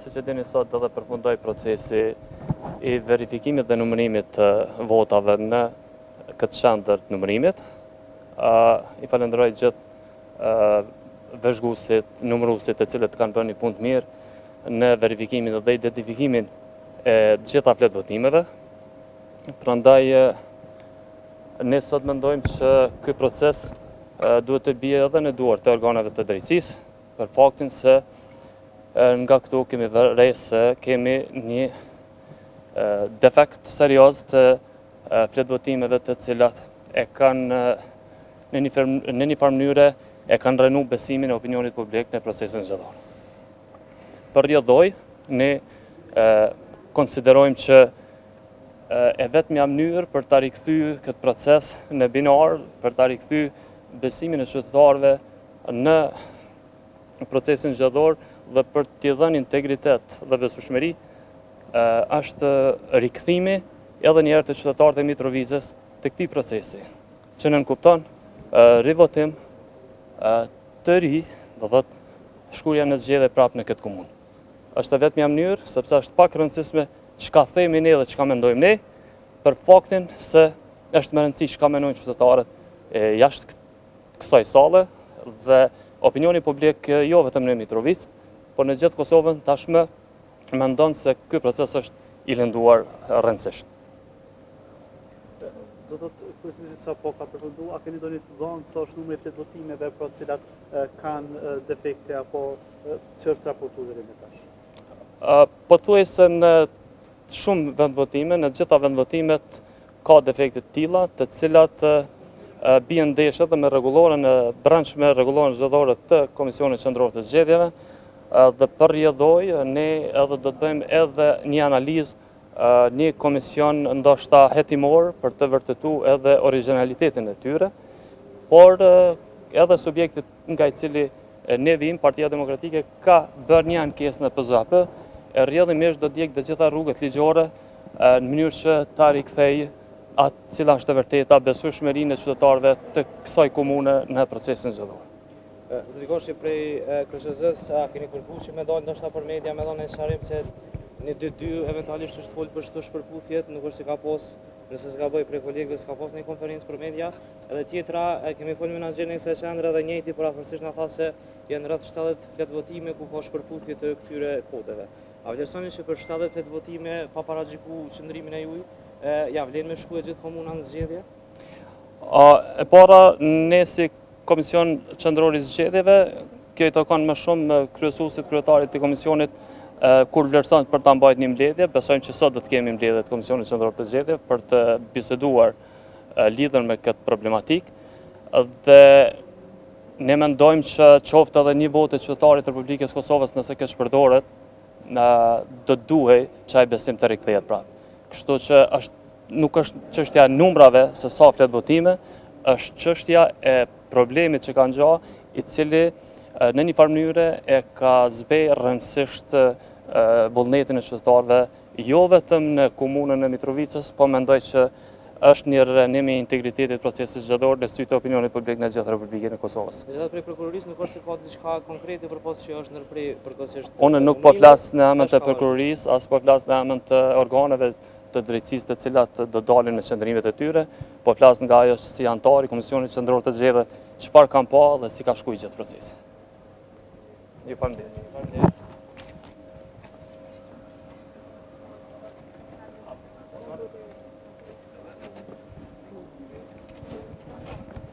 si që dini sot dhe përfundoi procesi i verifikimit dhe numërimit të votave në këtë shëndër të numërimit. I falenderoj gjithë vëzhguesit, numëruesit të cilët kanë bërë një punë të mirë në verifikimin dhe identifikimin e gjitha flet votimeve. Prandaj ne sot mendojmë që ky proces duhet të bie edhe në duart të organeve të drejtësisë, për faktin se nga këtu kemi vërej se kemi një defekt serioz të fletvotimeve të cilat e kanë në një farë mënyre e kanë rënë besimin e opinionit publik në procesin zgjedhor. Për rrjedhoj, ne konsiderojmë që e vetmja mënyrë për ta rikthyer këtë proces në binar, për ta rikthyer besimin e qytetarëve në procesin zgjedhor dhe për t'i dhënë integritet dhe besueshmëri, është rikthimi edhe një herë të qytetarëve të Mitrovicës të këtij procesi, që nënkupton rivotim të ri, do thotë shkurja në zgjedhje prapë në këtë komunë. Është vetmja mënyrë, sepse është pak rëndësishme çka themi ne dhe çka mendojmë ne, për faktin se është më rëndësi çka mendojnë qytetarët jashtë kësaj salle dhe opinioni publik jo vetëm në Mitrovicë, por në gjithë Kosovën tashmë mendon se ky proces është i lënduar rëndësisht. Do të kryesisht sa po ka përfunduar, a keni ndonjë të dhënë sa është numri i fletvotimeve për të cilat kanë defekte apo që është raportuar deri më tash? Pothuajse në shumë vendvotime, në gjitha vendvotimet ka defekte të tilla, të cilat bien ndesh edhe me rregulloren e brendshme, rregulloren zgjedhore të Komisionit Qendror të Zgjedhjeve, dhe për rrjedhoj ne edhe do të bëjmë edhe një analizë, një komision ndoshta hetimor për të vërtetuar edhe origjinalitetin e tyre, por edhe subjektit nga i cili ne vim, Partia Demokratike ka bërë një ankesë në PZHP, rrjedhimisht do të djegë të gjitha rrugët ligjore në mënyrë që ta rikthejë atë cila është e vërteta besueshmërinë e qytetarëve të kësaj komune në procesin zgjedhor. Zoti Koshi, prej KSZ-s, a keni kërkuar që me dalë ndoshta për media, me dhënë sqarim se në 2 eventualisht është folë për çdo shpërputhje, nuk është se ka pas, nëse s'ka bëj prej kolegëve, s'ka pas një konferencë për media, edhe tjetra, kemi folur me menaxherin e kësaj qendre dhe njëjti parafërsisht na tha se janë rreth 70 fletvotime ku ka shpërputhje të këtyre kodeve. A vlerësoni që për 70 fletvotime pa paragjikuar qëndrimin e juaj, ja vlen me shkuar gjithë komuna në zgjedhje? E para, ne si Komision Qendror i Zgjedhjeve, kjo i takon më shumë kryesuesit, kryetarit të komisionit kur vlerëson për ta mbajtur një mbledhje. Besojmë që sot do të kemi mbledhje të Komisionit Qendror të Zgjedhjeve për të biseduar lidhur me këtë problematikë dhe ne mendojmë që qoftë edhe një votë e qytetarit të Republikës Kosovës nëse kjo shpërdoret, do duhej çaj besim të rikthehet prapë. Kështu që nuk është çështja e numrave se sa flet votime, është çështja e problemit që ka ngjarë, i cili në një farë mënyre e ka zbejë rëndësisht vullnetin e qytetarëve, jo vetëm në komunën e Mitrovicës, po mendoj që është një rënim i integritetit procesit zgjedhor në sy të opinionit publik në gjithë Republikën e Kosovës. Megjithatë prej prokurorisë nuk është se ka diçka konkrete përpos që është ndërprej përkohësisht. Unë nuk po flas në emër të prokurorisë, as po flas në emër të organeve të drejtësisë të cilat do dalin me qëndrimet e tyre, po flas nga ajo si antar i Komisionit Qendror të Zgjedhjeve çfarë kanë pa dhe si ka shkuar gjithë procesi. Ju falenderoj.